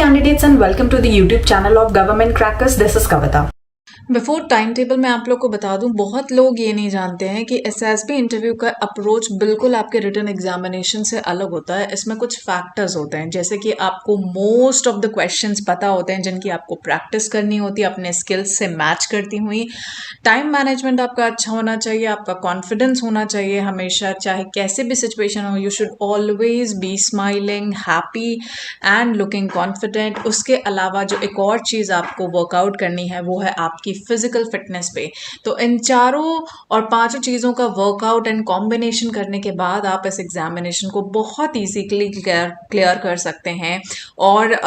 candidates and welcome to the YouTube channel of Government Crackers. This is Kavita. Before time table मैं आप लोग को बता दूं, बहुत लोग ये नहीं जानते हैं कि एसएसबी इंटरव्यू का अप्रोच बिल्कुल आपके रिटन एग्जामिनेशन से अलग होता है। इसमें कुछ फैक्टर्स होते हैं, जैसे कि आपको मोस्ट ऑफ द क्वेश्चंस पता होते हैं जिनकी आपको प्रैक्टिस करनी होती है अपने स्किल्स से मैच करती हुई। टाइम मैनेजमेंट आपका अच्छा होना चाहिए, आपका कॉन्फिडेंस होना चाहिए हमेशा, चाहे कैसे भी सिचुएशन हो। You should always be smiling, happy and looking confident. उसके अलावा जो एक और चीज़ आपको वर्कआउट करनी है वो है आपकी फिजिकल फिटनेस पे। तो इन चारों और पांचों चीज़ों का वर्कआउट एंड कॉम्बिनेशन करने के बाद आप इस एग्जामिनेशन को बहुत ईजीली क्लियर कर सकते हैं। और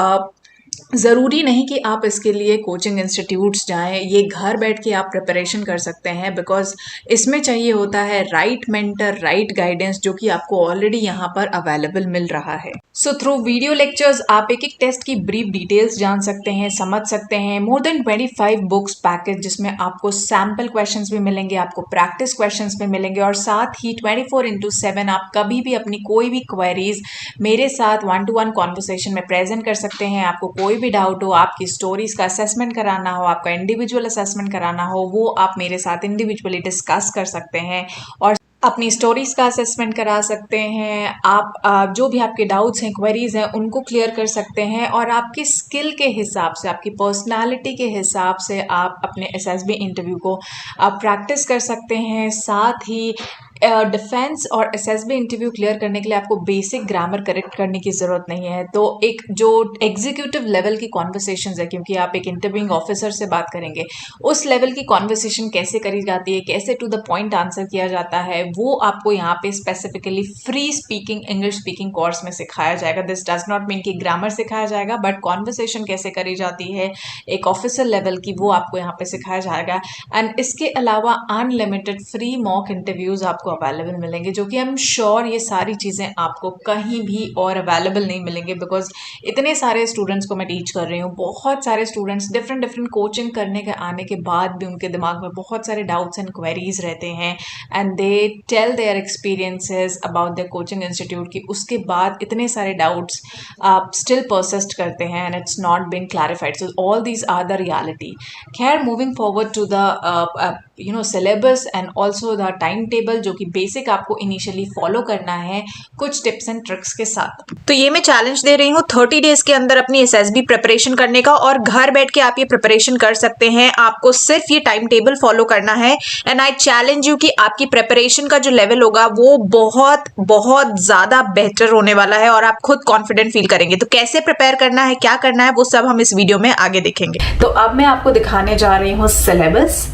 ज़रूरी नहीं कि आप इसके लिए कोचिंग इंस्टीट्यूट्स जाएं, ये घर बैठ के आप प्रिपरेशन कर सकते हैं, बिकॉज इसमें चाहिए होता है राइट मेंटर, राइट गाइडेंस, जो कि आपको ऑलरेडी यहाँ पर अवेलेबल मिल रहा है। सो थ्रू वीडियो लेक्चर्स आप एक एक टेस्ट की ब्रीफ डिटेल्स जान सकते हैं, समझ सकते हैं। मोर देन 25 बुक्स पैकेज, जिसमें आपको सैम्पल क्वेश्चंस भी मिलेंगे, आपको प्रैक्टिस क्वेश्चंस भी मिलेंगे, और साथ ही 24/7 आप कभी भी अपनी कोई भी क्वेरीज मेरे साथ 1-to-1 कॉन्वर्सेशन में प्रेजेंट कर सकते हैं। आपको कोई भी डाउट हो, आपकी स्टोरीज का असेसमेंट कराना हो, आपका इंडिविजुअल असेसमेंट कराना हो, वो आप मेरे साथ इंडिविजुअली डिस्कस कर सकते हैं और अपनी स्टोरीज का असेसमेंट करा सकते हैं। आप जो भी आपके डाउट्स हैं, क्वेरीज हैं, उनको क्लियर कर सकते हैं, और आपकी स्किल के हिसाब से, आपकी पर्सनालिटी के हिसाब से आप अपने एसएसबी इंटरव्यू को आप प्रैक्टिस कर सकते हैं। साथ ही डिफेंस और एसएसबी इंटरव्यू क्लियर करने के लिए आपको बेसिक ग्रामर करेक्ट करने की ज़रूरत नहीं है। तो एक जो एग्जीक्यूटिव लेवल की कॉन्वर्सेशंस है, क्योंकि आप एक इंटरव्यूइंग ऑफिसर से बात करेंगे, उस लेवल की कॉन्वर्सेशन कैसे करी जाती है, कैसे टू द पॉइंट आंसर किया जाता है, वो आपको यहाँ पे specifically free speaking English speaking course में सिखाया जाएगा। दिस डज नॉट मीन कि ग्रामर सिखाया जाएगा, बट कॉन्वर्सेशन कैसे करी जाती है एक ऑफिसर लेवल की, वो आपको यहाँ पे सिखाया जाएगा। एंड इसके अलावा अनलिमिटेड फ्री मॉक इंटरव्यूज़ आपको अवेलेबल मिलेंगे, जो कि आई एम श्योर ये सारी चीज़ें आपको कहीं भी और अवेलेबल नहीं मिलेंगे, बिकॉज इतने सारे स्टूडेंट्स को मैं टीच कर रही हूँ। बहुत सारे स्टूडेंट्स डिफरेंट कोचिंग करने के आने के बाद भी उनके दिमाग में बहुत सारे डाउट्स एंड क्वेरीज रहते हैं, and they tell their experiences about the coaching institute की उसके बाद इतने सारे डाउट्स आप स्टिल परसिस्ट करते हैं and it's not been clarified. So all these are the reality. खैर, moving forward to the syllabus and also the time table, जो कि बेसिक आपको इनिशियली फॉलो करना है कुछ टिप्स एंड ट्रिक्स के साथ। तो ये मैं चैलेंज दे रही हूँ 30 डेज के अंदर अपनी एसएसबी प्रिपरेशन करने का, और घर बैठ के आप ये प्रिपरेशन कर सकते हैं। आपको सिर्फ ये टाइम टेबल फॉलो करना है, एंड आई चैलेंज यू कि आपकी प्रिपरेशन का जो लेवल होगा वो बहुत बहुत ज्यादा बेहतर होने वाला है, और आप खुद कॉन्फिडेंट फील करेंगे। तो कैसे प्रिपेयर करना है, क्या करना है, वो सब हम इस वीडियो में आगे देखेंगे। तो अब मैं आपको दिखाने जा रही हूँ सिलेबस,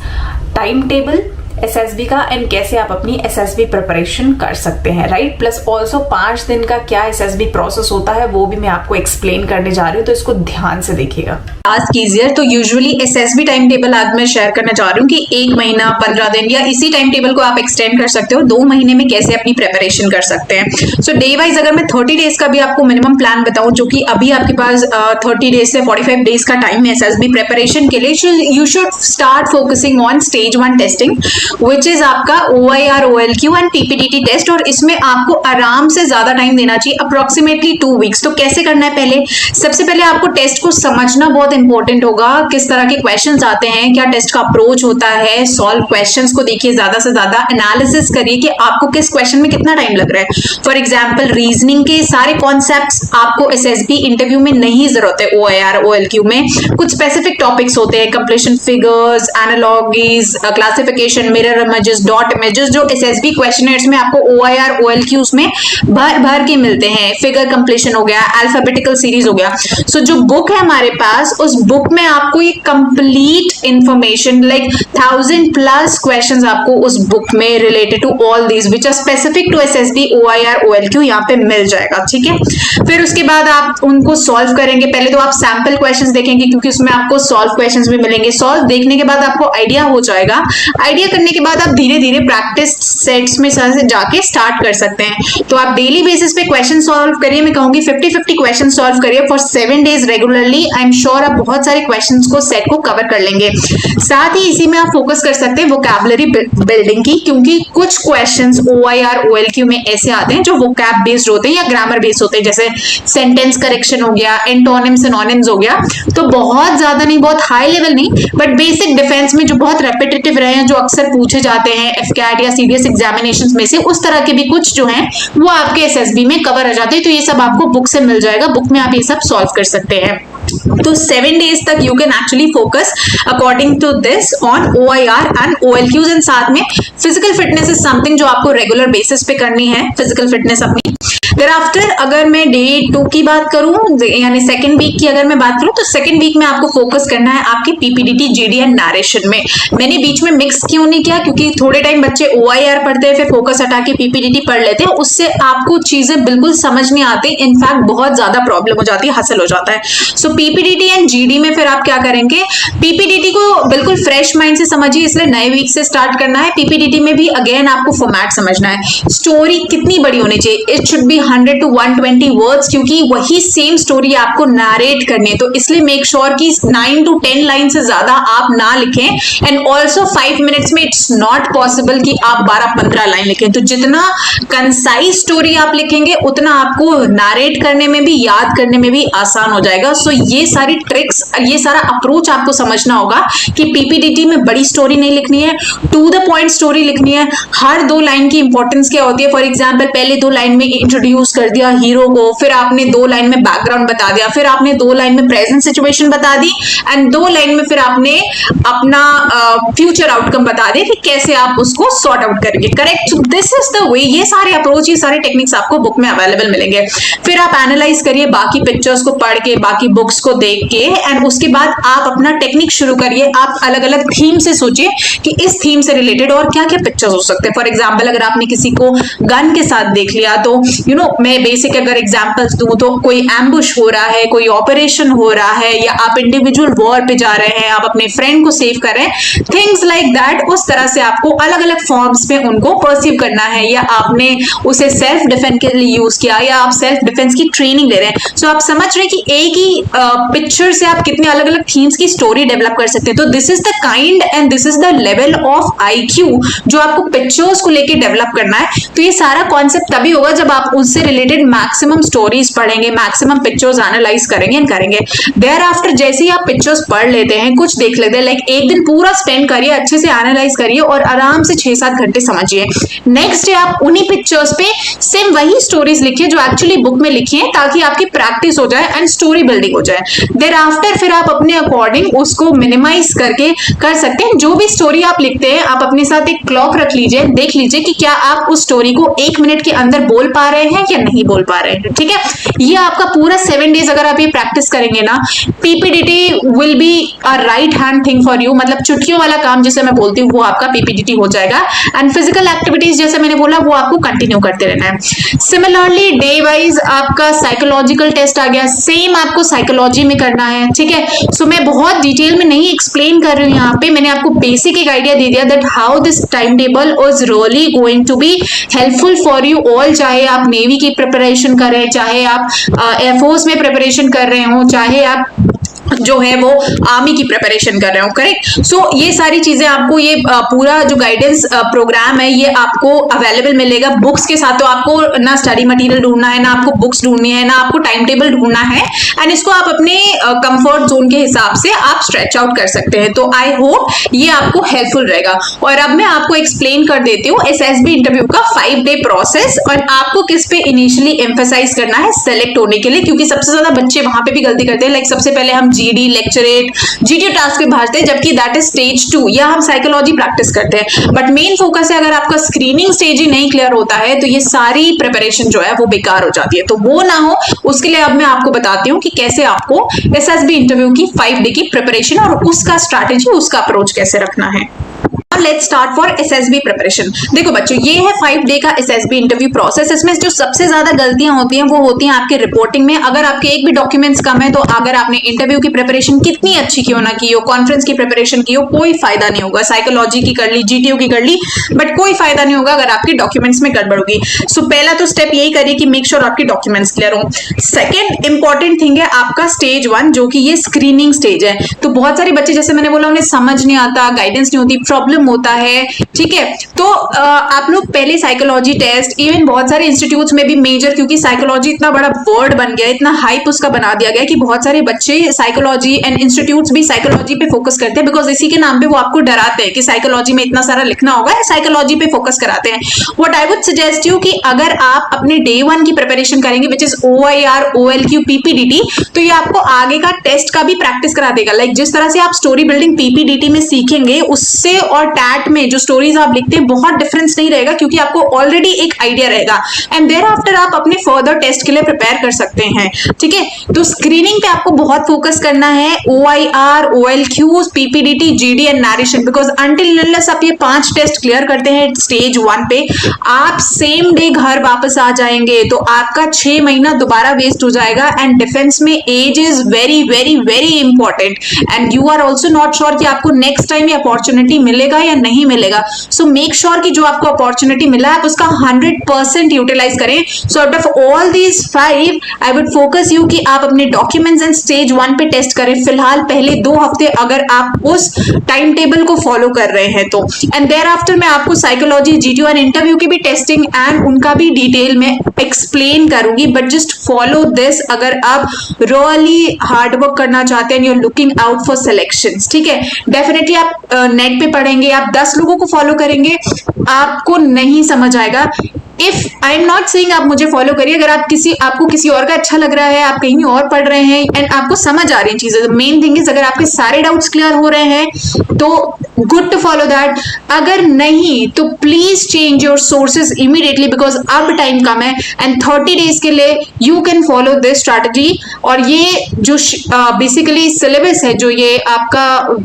टाइम टेबल एसएसबी का, एंड कैसे आप अपनी एसएसबी प्रिपरेशन कर सकते हैं, राइट। प्लस ऑल्सो 5 दिन का क्या एसएसबी प्रोसेस होता है वो भी मैं आपको एक्सप्लेन करने जा रही हूँ, तो इसको ध्यान से देखिएगा। टास्क ईजियर, तो यूजुअली एसएसबी टाइम टेबल आज मैं शेयर करना चाह रही हूँ कि 1 महीना 15 दिन या इसी टाइम टेबल को आप एक्सटेंड कर सकते हो 2 महीने में कैसे अपनी प्रिपरेशन कर सकते हैं। सो डे वाइज अगर मैं 30 डेज का भी आपको मिनिमम प्लान बताऊं, जो कि अभी आपके पास 30 डेज से 45 डेज का टाइम है एसएसबी प्रिपरेशन के लिए, you should start focusing on stage 1 testing, which is आपका OIR, OLQ and PPTT test, और इसमें आपको आराम से ज्यादा टाइम देना चाहिए, अप्रोक्सीमेटली 2 वीक्स। तो कैसे करना है, पहले सबसे पहले आपको टेस्ट को समझना बहुत इंपॉर्टेंट होगा, किस तरह के क्वेश्चंस आते हैं, क्या टेस्ट का अप्रोच होता है। सॉल्व क्वेश्चंस को देखिए, ज्यादा से ज्यादा एनालिसिस करिए कि आपको किस क्वेश्चन में कितना टाइम लग रहा है। फॉर एग्जाम्पल, रीजनिंग के सारे कॉन्सेप्ट्स आपको एसएसबी इंटरव्यू में नहीं जरूरत है। OIR, OLQ में कुछ स्पेसिफिक टॉपिक्स होते हैं, completion figures, analogies, classification, mirror images, dot images, जो एसएसबी क्वेश्चनर्स में आपको OIR, OLQs में भर के मिलते हैं। फिगर कंप्लीशन हो गया, अल्फाबेटिकल सीरीज हो गया। सो जो बुक है हमारे पास, उस बुक में आपको ये कंप्लीट इंफॉर्मेशन, लाइक 1000+ क्वेश्चंस आपको उस बुक में related to all these which are specific to SSB, OIR, OLQ यहाँ पे मिल जाएगा, ठीक है। फिर उसके बाद आप उनको सॉल्व करेंगे। पहले तो आप सैंपल क्वेश्चंस देखेंगे, क्योंकि उसमें आपको सॉल्व क्वेश्चंस भी मिलेंगे। सॉल्व देखने के बाद आपको आइडिया हो जाएगा। आइडिया करने करने के बाद आप धीरे धीरे प्रैक्टिस सेट्स में जाके स्टार्ट कर सकते हैं। तो आप डेली बेसिस पे क्वेश्चन सॉल्व करिए, मैं कहूंगी 50-50 क्वेश्चन सॉल्व करिए for 7 days regularly. I am sure आप बहुत सारे क्वेश्चंस को सेट को कवर कर लेंगे। साथ ही इसी में आप फोकस कर सकते हैं वोकैबुलरी बिल्डिंग की, क्योंकि कुछ क्वेश्चंस OIR OLQ में ऐसे आते हैं जो वोकैब बेस्ड होते हैं या ग्रामर बेस्ड होते हैं, जैसे सेंटेंस करेक्शन हो गया, एंटोनिम्स सिनोनिम्स हो गया। तो बहुत ज्यादा नहीं, बहुत हाई लेवल नहीं, बट बेसिक डिफेंस में जो बहुत रेपिटेटिव रहे हैं, जो अक्सर पूछे जाते हैं FCAT या CDS एग्जामिनेशंस में से, उस तरह के भी कुछ जो हैं वो आपके SSB में कवर हो जाते हैं। तो ये सब आपको बुक से मिल जाएगा, बुक में आप ये सब सॉल्व कर सकते हैं। तो 7 days तक you can actually focus according to this on OIR and OLQs। And साथ में फिजिकल फिटनेस इज समथिंग जो आपको रेगुलर बेसिस पे करनी है, फिजिकल फिटनेस अपनी। देयरआफ्टर अगर मैं Day 2 की बात करूं, यानी सेकंड वीक की अगर मैं बात करूं, तो सेकंड वीक में आपको फोकस करना है आपकी PPDT GD एंड नरेशन में। मैंने बीच में मिक्स क्यों नहीं किया, क्योंकि थोड़े टाइम बच्चे OIR पढ़ते हैं फिर फोकस हटा के PPDT पढ़ लेते हैं, उससे आपको चीजें बिल्कुल समझ नहीं आती, इनफैक्ट बहुत ज्यादा प्रॉब्लम हो जाती है, हसल हो जाता है। सो PPDT एंड GD में फिर आप क्या करेंगे, PPDT को बिल्कुल फ्रेश माइंड से समझिए, इसलिए नए वीक से स्टार्ट करना है। PPDT में भी अगेन आपको फॉर्मेट समझना है, स्टोरी कितनी बड़ी होनी चाहिए, it should be 100 to 120 words, क्योंकि वही सेम स्टोरी आपको नरेट करनी है। तो इसलिए मेक श्योर कि 9 to 10 लाइन से ज्यादा आप ना लिखें। एंड ऑल्सो 5 मिनट्स में इट्स नॉट पॉसिबल कि आप 12-15 लाइन लिखें। तो जितना कंसाइज स्टोरी आप लिखेंगे उतना आपको नरेट करने में भी, याद करने में भी आसान हो जाएगा। सो ये सारी ट्रिक्स, ये सारा अप्रोच आपको समझना होगा कि PPDT में बड़ी स्टोरी नहीं लिखनी है, टू द पॉइंट स्टोरी लिखनी है। हर 2 लाइन की इंपॉर्टेंस क्या होती है, फॉर एग्जाम्पल पहले 2 लाइन में इंट्रोड्यूस कर दिया हीरो को, फिर आपने 2 लाइन में बैकग्राउंड बता दिया, फिर आपने 2 लाइन में प्रेजेंट सिचुएशन बता दी, एंड 2 लाइन में फिर आपने अपना फ्यूचर आउटकम बता दिया कि कैसे आप उसको सॉर्ट आउट करेंगे। Correct, this is the way. ये सारे अप्रोच, ये सारे टेक्निक्स आपको बुक में अवेलेबल मिलेंगे। फिर आप एनालाइज करिए बाकी पिक्चर्स को पढ़ के, बाकी बुक्स को देख के, एंड उसके बाद आप अपना टेक्निक शुरू करिए। आप अलग अलग थीम से सोचिए कि इस थीम से रिलेटेड और क्या क्या पिक्चर्स हो सकते हैं। फॉर एग्जाम्पल अगर आपने किसी को गन के साथ देख लिया, तो मैं बेसिक अगर एग्जांपल्स दूं तो कोई एम्बुश हो रहा है, कोई ऑपरेशन हो रहा है, या आप इंडिविजुअल वॉर पे जा रहे हैं, आप अपने फ्रेंड को सेव कर रहे हैं, थिंग्स लाइक दैट। उस तरह से आपको अलग अलग फॉर्म्स में उनको परसीव करना है, या आपने उसे सेल्फ डिफेंस के लिए यूज किया, या आप सेल्फ डिफेंस की ट्रेनिंग ले रहे हैं। सो आप समझ रहे हैं कि एक ही पिक्चर से आप कितने अलग अलग थीम्स की स्टोरी डेवलप कर सकते हैं। तो this is the kind and this is the level of IQ जो आपको पिक्चर्स को लेके डेवलप करना है। तो ये सारा कॉन्सेप्ट तभी होगा जब आप उससे रिलेटेड मैक्सिमम स्टोरीज पढ़ेंगे, मैक्सिमम पिक्चर्स एनालाइज करेंगे। देयर आफ्टर जैसे ही आप पिक्चर्स पढ़ लेते हैं, कुछ देख लेते हैं, लाइक एक दिन पूरा स्पेंड करिए, अच्छे से एनालाइज करिए और आराम से 6-7 घंटे समझिए। नेक्स्ट डे आप उन्हीं पिक्चर्स पे सेम वही स्टोरीज लिखिए जो एक्चुअली बुक में लिखी है, ताकि आपकी प्रैक्टिस हो जाए एंड स्टोरी बिल्डिंग हो जाए। देयर आफ्टर फिर आप अपने अकॉर्डिंग उसको मिनिमाइज करके कर सकते हैं। जो भी स्टोरी आप लिखते हैं, आप अपने साथ एक क्लॉक रख लीजिए, देख लीजिए कि क्या आप उस स्टोरी को 1 मिनट के अंदर बोल पा रहे हैं या नहीं बोल पा रहे हैं। ठीक है, ये आपका पूरा 7 डेज अगर आप ये प्रैक्टिस करेंगे ना, PPDT will be a right hand thing for you. मतलब चुटकियों वाला काम जिसे मैं बोलती हूँ वो आपका PPDT हो जाएगा। एंड फिजिकल एक्टिविटीज जैसे मैंने बोला वो आपको कंटिन्यू करते रहना है। सिमिलरली डे वाइज आपका साइकोलॉजिकल टेस्ट आ गया, सेम आपको साइकोलॉजी में करना है। ठीक है, सो मैं बहुत डिटेल में नहीं एक्सप्लेन कर रही हूँ यहाँ पे, मैंने आपको बेसिक एक आइडिया दे दिया that how this time table is really going to be helpful for you all. चाहे आप नेवी की प्रिपरेशन कर रहे हैं, चाहे आप एयरफोर्स में प्रिपरेशन कर रहे हो, चाहे आप जो है वो आर्मी की प्रिपरेशन कर रहे हो। करेक्ट, सो ये सारी चीजें आपको, ये पूरा जो गाइडेंस प्रोग्राम है ये आपको अवेलेबल मिलेगा बुक्स के साथ। तो आपको ना स्टडी मटेरियल ढूंढना है, ना आपको बुक्स ढूंढनी है, ना आपको टाइम टेबल ढूंढना है, एंड इसको आप अपने कंफर्ट जोन के हिसाब से आप स्ट्रेच आउट कर सकते हैं। तो आई होप ये आपको हेल्पफुल रहेगा। और अब मैं आपको एक्सप्लेन कर देती हूँ SSB इंटरव्यू का 5 डे प्रोसेस, और आपको किस पे इनिशियली एम्फेसाइज करना है सेलेक्ट होने के लिए, क्योंकि सबसे ज्यादा बच्चे वहां पे भी गलती करते हैं। लाइक सबसे पहले हम GD लेक्चरेट GT टास्क पे भाजते हैं, जबकि दैट इज स्टेज 2, या हम साइकोलॉजी प्रैक्टिस करते हैं। बट मेन फोकस है अगर आपका स्क्रीनिंग स्टेज ही नहीं क्लियर होता है तो ये सारी प्रिपरेशन जो है वो बेकार हो जाती है। तो वो ना हो उसके लिए अब मैं आपको बताती हूँ कि कैसे आपको SSB इंटरव्यू की 5 डे की प्रिपरेशन और उसका स्ट्रैटेजी, उसका अप्रोच कैसे रखना है। Now let's start for SSB preparation. देखो बच्चों, ये है 5 डे का एसएसबी इंटरव्यू प्रोसेस। इसमें जो सबसे ज्यादा गलतियां होती हैं वो होती हैं आपके रिपोर्टिंग में। अगर आपके एक भी डॉक्यूमेंट्स कम है तो अगर आपने इंटरव्यू की प्रिपरेशन कितनी अच्छी क्यों ना की हो, कॉन्फ्रेंस की प्रिपरेशन की हो, कोई फायदा नहीं होगा। साइकोलॉजी की कर ली, जीटीयू की कर ली, बट कोई फायदा नहीं होगा अगर आपके डॉक्यूमेंट्स में गड़बड़ होगी। सो पहला तो स्टेप यही करिए कि मेक श्योर आपके डॉक्यूमेंट्स क्लियर हो। सेकेंड इंपॉर्टेंट थिंग है आपका स्टेज 1, जो कि ये स्क्रीनिंग स्टेज है। तो बहुत सारे बच्चे, जैसे मैंने बोला, उन्हें समझ नहीं आता, गाइडेंस नहीं होती, प्रॉब्लम होता है, ठीक है। तो आप लोग पहले साइकोलॉजी टेस्ट, इवन बहुत सारे इंस्टीट्यूट्स में भी मेजर, क्योंकि साइकोलॉजी इतना बड़ा वर्ड बन गया, इतना हाइप उसका बना दिया गया कि बहुत सारे बच्चे साइकोलॉजी एंड इंस्टीट्यूट्स भी साइकोलॉजी पे फोकस करते हैं, बिकॉज इसी के नाम पे वो आपको डराते हैं कि साइकोलॉजी में इतना सारा लिखना होगा, साइकोलॉजी पे फोकस कराते हैं। What I would suggest you कि अगर आप अपने डे 1 की प्रिपरेशन करेंगे, which is OIR, OLQ, PPDT, तो ये आपको आगे का टेस्ट का भी प्रैक्टिस करा देगा। लाइक जिस तरह से आप स्टोरी बिल्डिंग PPDT में सीखेंगे, उससे और टैट में जो स्टोरीज आप लिखते हैं बहुत डिफरेंस नहीं रहेगा, क्योंकि आपको ऑलरेडी एक आइडिया रहेगा एंड देयर आफ्टर आप अपने फर्दर टेस्ट के लिए प्रिपेयर कर सकते हैं, ठीक है। तो स्क्रीनिंग पे आपको बहुत फोकस करना है, OIR, OLQ, PPDT, GD and narration, because until unless आप ये 5 टेस्ट क्लियर करते हैं स्टेज 1 पे, आप सेम डे घर वापस आ जाएंगे तो आपका 6 महीना दोबारा वेस्ट हो जाएगा। एंड डिफेंस में age is very very very important and you are also not sure कि आपको नेक्स्ट टाइम ये अपॉर्चुनिटी मिलेगा या नहीं मिलेगा। सो मेक श्योर कि जो आपको अपॉर्चुनिटी मिला है आप उसका 100% यूटिलाइज करें। So out of all these 5 I would focus you कि आप अपने डॉक्यूमेंट्स एंड स्टेज 1 पे टेस्ट करें फिलहाल पहले 2 हफ्ते, अगर आप उस टाइम टेबल को फॉलो कर रहे हैं तो। एंड देयर आफ्टर मैं आपको साइकोलॉजी, जीटीयू एंड इंटरव्यू की भी टेस्टिंग एंड उनका भी डिटेल में एक्सप्लेन करूंगी, बट जस्ट फॉलो दिस अगर आप रियली हार्ड वर्क करना चाहते हैं, you are looking out for selections, ठीक है। डेफिनेटली आप नेट पे पढ़ेंगे, आप 10 लोगों को फॉलो करेंगे, आपको नहीं समझ आएगा। If I am not saying आप मुझे फॉलो करिए, अगर आपको किसी और का अच्छा लग रहा है, आप कहीं और पढ़ रहे हैं एंड आपको समझ आ रही चीजें, मेन थिंग इज अगर आपके सारे डाउट्स क्लियर हो रहे हैं तो गुड टू फॉलो दैट। अगर नहीं तो please change your sources immediately, because अब टाइम कम है एंड 30 डेज के लिए you can follow this strategy. और ये जो बेसिकली सिलेबस है, जो ये आपका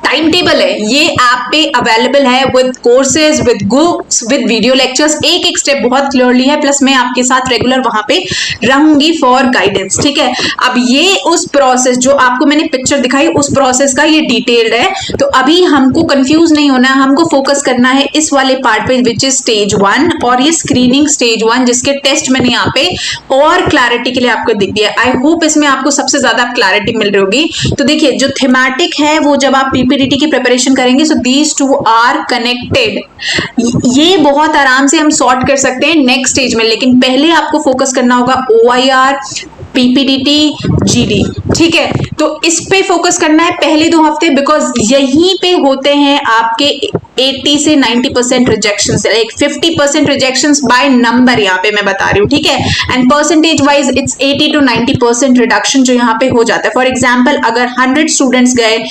टाइम टेबल है, ये ऐप पे अवेलेबल है with courses, with books, with video lectures, एक एक स्टेप बहुत क्लियरली है, प्लस मैं आपके साथ रेगुलर वहां पे रहूंगी फॉर गाइडेंस, ठीक है। अब ये उस प्रोसेस जो आपको मैंने पिक्चर दिखाई, उस प्रोसेस का ये डिटेल्ड है। तो अभी हमको कंफ्यूज नहीं होना है, हमको फोकस करना है इस वाले पार्ट पे विच इज स्टेज 1 और ये स्क्रीनिंग स्टेज 1, जिसके टेस्ट मैंने यहाँ पे और क्लैरिटी के लिए आपको दिख दिया। आई होप इसमें आपको सबसे ज्यादा क्लैरिटी मिल रही होगी। तो देखिए, जो थीमेटिक है वो जब आप PPDT की प्रिपरेशन करेंगे, सो दीज 2 आर कनेक्टेड, ये बहुत आराम से हम सॉर्ट कर सकते हैं नेक्स्ट स्टेज में, लेकिन पहले आपको फोकस करना होगा OIR, PPDT, GD, ठीक है। तो इस पे फोकस करना है पहले 2 हफ्ते, बिकॉज यहीं पे होते हैं आपके 80 से 90% rejection, like 50% rejection by number यहाँ पे मैं बता रही हूँ, ठीक है। And percentage wise it's 80 to 90% reduction जो यहाँ पे हो जाता है। फॉर एग्जाम्पल, अगर 100 स्टूडेंट्स गए,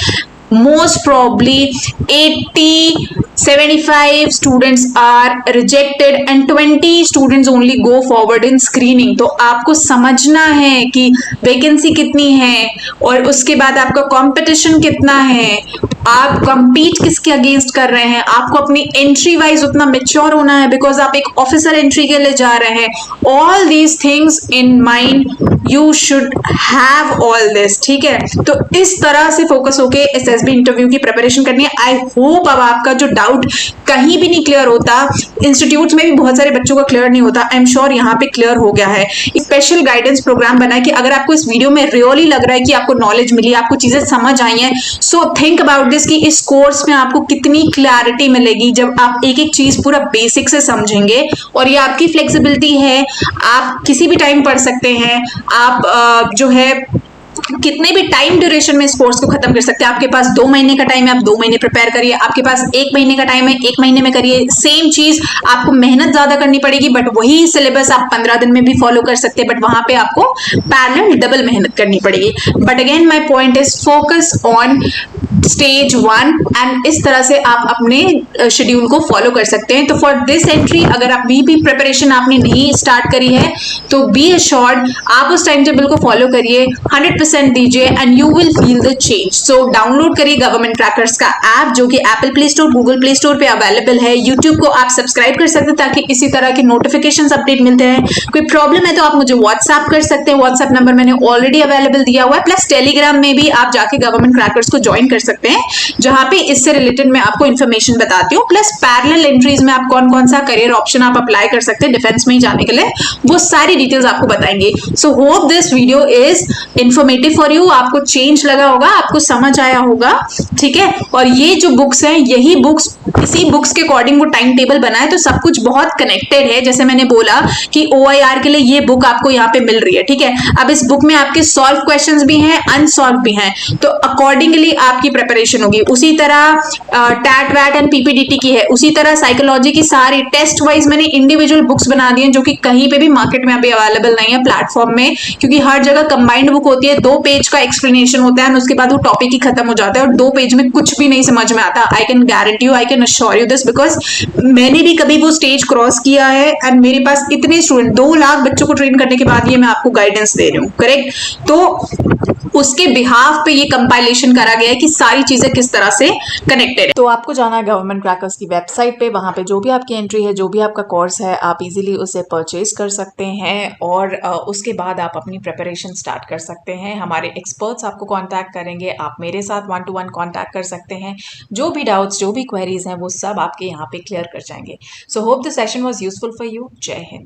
most probably 80-75 students are rejected and 20 students only go forward in screening। तो आपको समझना है कि वैकेंसी कितनी है और उसके बाद आपका कंपटीशन कितना है, आप compete किसके अगेंस्ट कर रहे हैं, आपको अपनी एंट्री वाइज उतना मेच्योर होना है, बिकॉज आप एक ऑफिसर एंट्री के लिए जा रहे हैं। All these things in mind you should have all this, ठीक है। तो इस तरह से फोकस होके एसएसबी इंटरव्यू की प्रिपरेशन करनी है। आई होप अब आपका जो डाउट कहीं भी नहीं क्लियर होता, इंस्टीट्यूट में भी बहुत सारे बच्चों का क्लियर नहीं होता, आई एम श्योर यहाँ पे क्लियर हो गया है। स्पेशल गाइडेंस प्रोग्राम बना है कि अगर आपको इस वीडियो में रियली लग रहा है कि आपको नॉलेज मिली, आपको चीजें समझ आई हैं, सो थिंक अबाउट दिस कि इस कोर्स में आपको कितनी क्लैरिटी मिलेगी जब आप एक एक चीज पूरा बेसिक से समझेंगे। और ये आपकी फ्लेक्सिबिलिटी है, आप किसी भी टाइम पढ़ सकते हैं, आप जो है कितने भी टाइम ड्यूरेशन में इस कोर्स को खत्म कर सकते हैं। आपके पास 2 महीने का टाइम है, आप 2 महीने प्रिपेयर करिए, आपके पास 1 महीने का टाइम है, 1 महीने में करिए। सेम चीज, आपको मेहनत ज्यादा करनी पड़ेगी, बट वही सिलेबस आप 15 दिन में भी फॉलो कर सकते हैं, बट वहां पे आपको पैरेलल डबल मेहनत करनी पड़ेगी। But again my point is focus on stage 1 and इस तरह से आप अपने शेड्यूल को फॉलो कर सकते हैं। तो फॉर दिस एंट्री अगर आप भी प्रिपरेशन आपने नहीं स्टार्ट करी है तो बी अश्योर्ड आप उस टाइम टेबल को फॉलो करिए, 100% दीजिए and you will feel the change. So download करिए गवर्नमेंट क्रैकर्स का ऐप जो कि Apple play store, Google play store पे अवेलेबल है। यूट्यूब को आप सब्सक्राइब कर सकते हैं ताकि इसी तरह के नोटिफिकेशंस अपडेट मिलते हैं। कोई प्रॉब्लम है तो आप मुझे व्हाट्सएप कर सकते हैं, व्हाट्सएप नंबर मैंने ऑलरेडी अवेलेबल दिया हुआ है। प्लस टेलीग्राम में भी आप जाके गवर्नमेंट क्रैकर्स को ज्वाइन कर सकते हैं जहां पे इससे रिलेटेड मैं आपको इन्फॉर्मेशन बताती हूँ। प्लस पैरेलल एंट्रीज में आप कौन कौन सा करियर ऑप्शन आप अप्लाई कर सकते हैं डिफेंस में ही जाने के लिए, वो सारी डिटेल्स आपको बताएंगे। So hope this video is informative for you, आपको चेंज लगा होगा, आपको समझ आया होगा, ठीक है। और ये जो बुक्स हैं यही बुक्स, इसी बुक्स के अकॉर्डिंग वो टाइम टेबल बना है, तो सब कुछ बहुत कनेक्टेड है। जैसे मैंने बोला कि OIR के लिए ये बुक आपको यहाँ पे मिल रही है, ठीक है। अब इस बुक में आपके सॉल्व क्वेश्चंस भी हैं, अनसॉल्व भी हैं, तो अकॉर्डिंगली आपकी प्रिपरेशन होगी। उसी तरह टैट वैट एंड PPDT की है, उसी तरह साइकोलॉजी की सारी टेस्ट वाइज मैंने इंडिविजुअल बुक्स बना दी हैं जो कि कहीं पे भी मार्केट में अभी अवेलेबल नहीं है प्लेटफॉर्म में, क्योंकि हर जगह कंबाइंड बुक होती है, 2 पेज का एक्सप्लेनेशन होता है, उसके बाद वो टॉपिक ही खत्म हो जाता है और 2 पेज में कुछ भी नहीं समझ में आता। I can guarantee you, I can assure you this, because मैंने भी कभी वो स्टेज क्रॉस किया है एंड मेरे पास इतने स्टूडेंट, 2 लाख बच्चों को ट्रेन करने के बाद ये मैं आपको गाइडेंस दे रही हूँ, करेक्ट। तो उसके बिहाफ पे ये कंपाइलेशन करा गया है कि सारी चीजें किस तरह से कनेक्टेड है। तो आपको जाना है गवर्नमेंट क्रैकर्स की वेबसाइट पे, वहाँ पे जो भी आपकी एंट्री है, जो भी आपका कोर्स है, आप इजीली उसे परचेज कर सकते हैं और उसके बाद आप अपनी प्रिपरेशन स्टार्ट कर सकते हैं। हमारे एक्सपर्ट्स आपको कांटेक्ट करेंगे, आप मेरे साथ 1-to-1 कांटेक्ट कर सकते हैं। जो भी डाउट्स, जो भी क्वेरीज हैं वो सब आपके यहाँ पे क्लियर कर जाएंगे। So hope the session was useful for you. जय हिंद।